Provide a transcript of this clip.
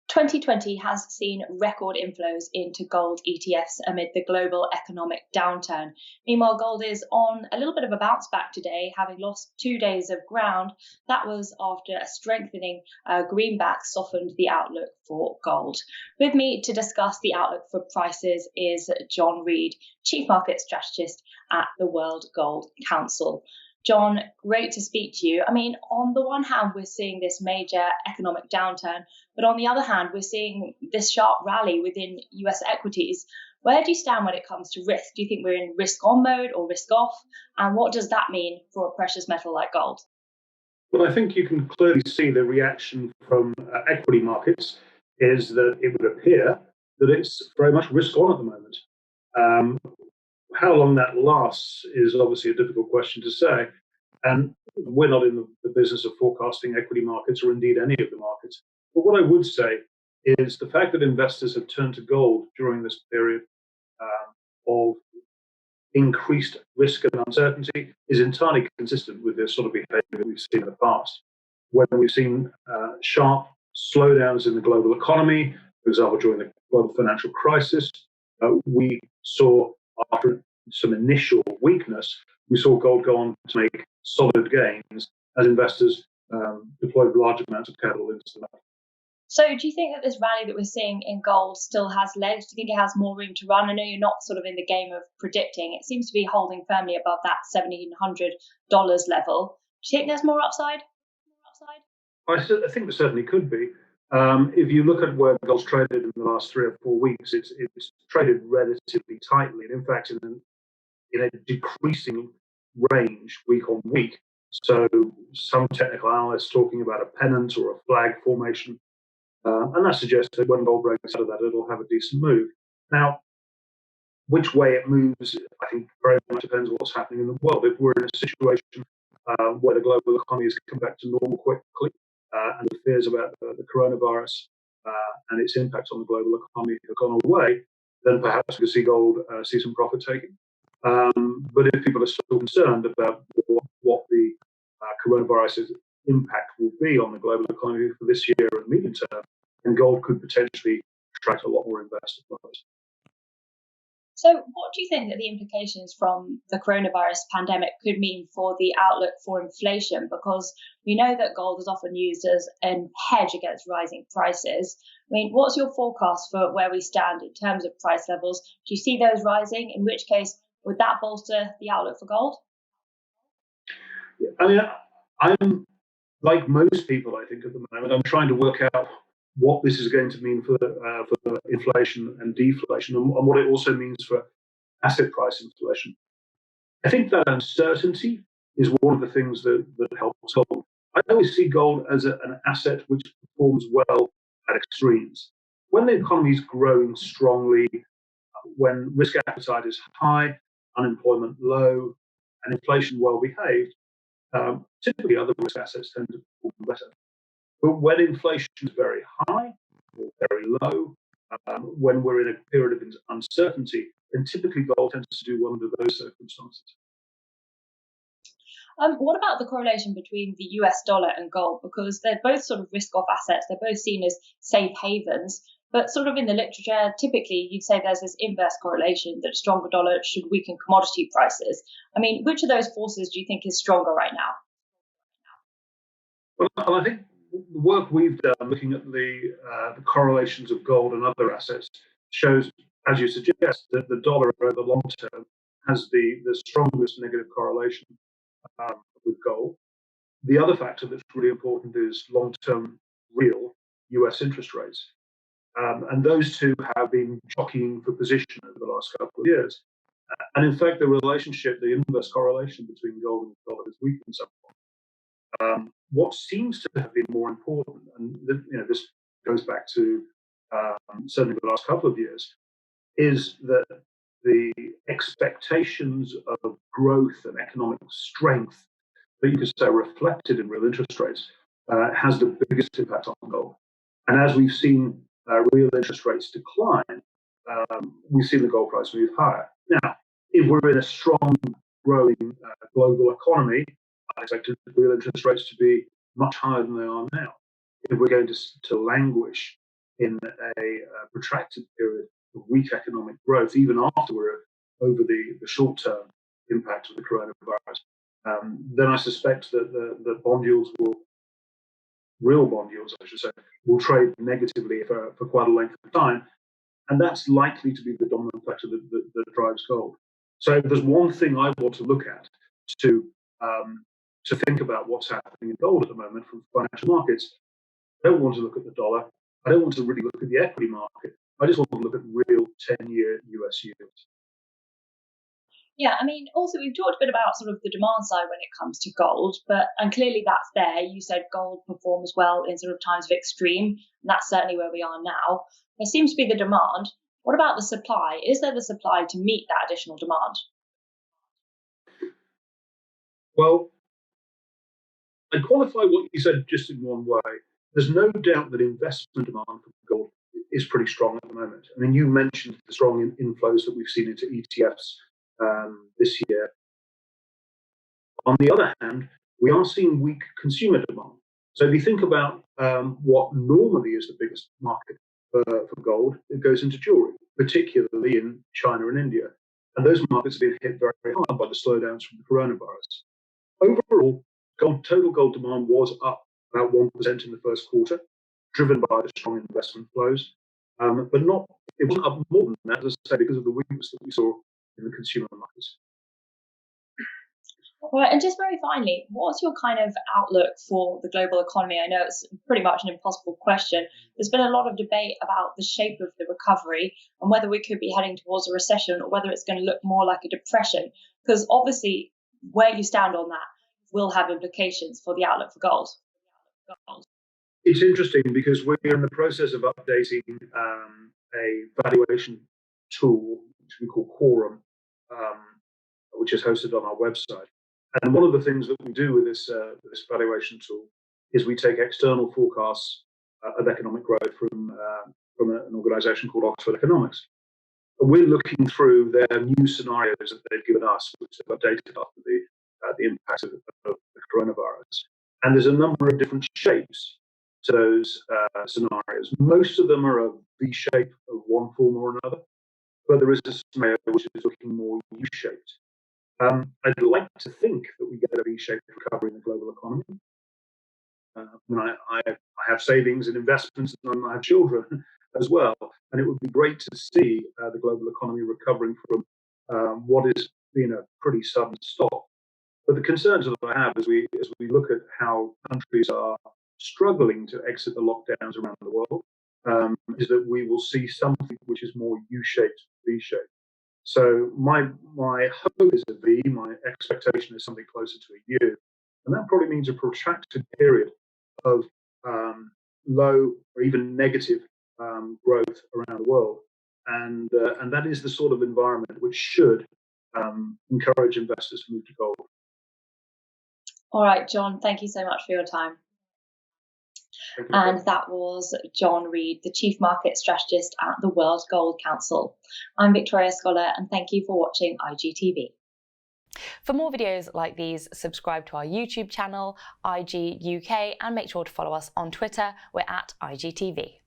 2020 has seen record inflows into gold ETFs amid the global economic downturn. Meanwhile, gold is on a little bit of a bounce back today, having lost 2 days of ground. That was after a strengthening greenback softened the outlook for gold. With me to discuss the outlook for prices is John Reade, Chief Market Strategist at the World Gold Council. John, great to speak to you. I mean, on the one hand, we're seeing this major economic downturn, but on the other hand, we're seeing this sharp rally within US equities. Where do you stand when it comes to risk? Do you think we're in risk on mode or risk off? And what does that mean for a precious metal like gold? Well, I think you can clearly see the reaction from equity markets is that it would appear that it's very much risk on at the moment. How long that lasts is obviously a difficult question to say. And we're not in the business of forecasting equity markets or indeed any of the markets. But what I would say is the fact that investors have turned to gold during this period of increased risk and uncertainty is entirely consistent with the sort of behavior that we've seen in the past. When we've seen sharp slowdowns in the global economy, for example, during the global financial crisis, we saw after some initial weakness, we saw gold go on to make solid gains as investors deployed large amounts of capital into the market. So do you think that this rally that we're seeing in gold still has legs? Do you think it has more room to run? I know you're not sort of in the game of predicting. It seems to be holding firmly above that $1,700 level. Do you think there's more upside? I think there certainly could be. If you look at where gold's traded in the last 3 or 4 weeks, it's traded relatively tightly, and in fact in a decreasing range week on week. So some technical analysts talking about a pennant or a flag formation, and that suggests that when gold breaks out of that, it'll have a decent move. Now, which way it moves, I think very much depends on what's happening in the world. If we're in a situation where the global economy has come back to normal quickly, and the fears about the coronavirus and its impact on the global economy have gone away, then perhaps we'll see gold see some profit taking. But if people are still concerned about what the coronavirus's impact will be on the global economy for this year and medium term, then gold could potentially attract a lot more investor flows. So what do you think that the implications from the coronavirus pandemic could mean for the outlook for inflation? Because we know that gold is often used as a hedge against rising prices. I mean, what's your forecast for where we stand in terms of price levels? Do you see those rising? In which case, would that bolster the outlook for gold? I mean, I'm like most people, I think, at the moment, I'm trying to work out what this is going to mean for inflation and deflation, and what it also means for asset price inflation. I think that uncertainty is one of the things that helps gold. I always see gold as an asset which performs well at extremes. When the economy is growing strongly, when risk appetite is high, unemployment low, and inflation well behaved, typically other risk assets tend to perform better. But when inflation is very high or very low, when we're in a period of uncertainty, then typically gold tends to do well under those circumstances. What about the correlation between the US dollar and gold? Because they're both sort of risk-off assets. They're both seen as safe havens. But sort of in the literature, typically you'd say there's this inverse correlation that a stronger dollar should weaken commodity prices. I mean, which of those forces do you think is stronger right now? Well, I think the work we've done looking at the correlations of gold and other assets shows, as you suggest, that the dollar over the long term has the strongest negative correlation with gold. The other factor that's really important is long-term real US interest rates. And those two have been jockeying for position over the last couple of years. And in fact, the relationship, the inverse correlation between gold and dollar has weakened somewhat. What seems to have been more important, and this goes back to certainly the last couple of years, is that the expectations of growth and economic strength that you could say are reflected in real interest rates has the biggest impact on gold. And as we've seen real interest rates decline, we've seen the gold price move higher. Now, if we're in a strong, growing global economy, I expect real interest rates to be much higher than they are now. If we're going to languish in a protracted period of weak economic growth, even after we're over the short-term impact of the coronavirus, then I suspect that the bond yields real bond yields, I should say, will trade negatively for quite a length of time. And that's likely to be the dominant factor that drives gold. So if there's one thing I want to look at to think about what's happening in gold at the moment from financial markets, I don't want to look at the dollar. I don't want to really look at the equity market. I just want to look at real 10-year US yields. Yeah, I mean, also we've talked a bit about sort of the demand side when it comes to gold, and clearly that's there. You said gold performs well in sort of times of extreme, and that's certainly where we are now. There seems to be the demand. What about the supply? Is there the supply to meet that additional demand? Well, I'd qualify what you said just in one way. There's no doubt that investment demand for gold is pretty strong at the moment. I mean, you mentioned the strong inflows that we've seen into ETFs this year. On the other hand, we are seeing weak consumer demand. So if you think about what normally is the biggest market for gold, it goes into jewelry, particularly in China and India. And those markets have been hit very, very hard by the slowdowns from the coronavirus. Overall, total gold demand was up about 1% in the first quarter, driven by the strong investment flows. But it wasn't up more than that, as I say, because of the weakness that we saw in the consumer markets. All right, and just very finally, what's your kind of outlook for the global economy? I know it's pretty much an impossible question. There's been a lot of debate about the shape of the recovery and whether we could be heading towards a recession or whether it's going to look more like a depression, because obviously where you stand on that will have implications for the outlook for gold. It's interesting because we're in the process of updating a valuation tool, which we call Quorum, which is hosted on our website. And one of the things that we do with this valuation tool is we take external forecasts of economic growth from an organisation called Oxford Economics. And we're looking through their new scenarios that they've given us, which they've updated after the impact of the coronavirus. And there's a number of different shapes to those scenarios. Most of them are a V shape of one form or another, but there is a scenario which is looking more U-shaped. I'd like to think that we get a V-shaped recovery in the global economy. I have savings and investments, and I have children as well, and it would be great to see the global economy recovering from what has been a pretty sudden stop. But the concerns that I have as we look at how countries are struggling to exit the lockdowns around the world is that we will see something which is more U-shaped, V-shaped. So my hope is a V, my expectation is something closer to a U, and that probably means a protracted period of low or even negative growth around the world, and that is the sort of environment which should encourage investors to move to gold. All right, John, thank you so much for your time. And that was John Reade, the Chief Market Strategist at the World Gold Council. I'm Victoria Scholar, and thank you for watching IGTV. For more videos like these, subscribe to our YouTube channel, IG UK, and make sure to follow us on Twitter. We're at IGTV.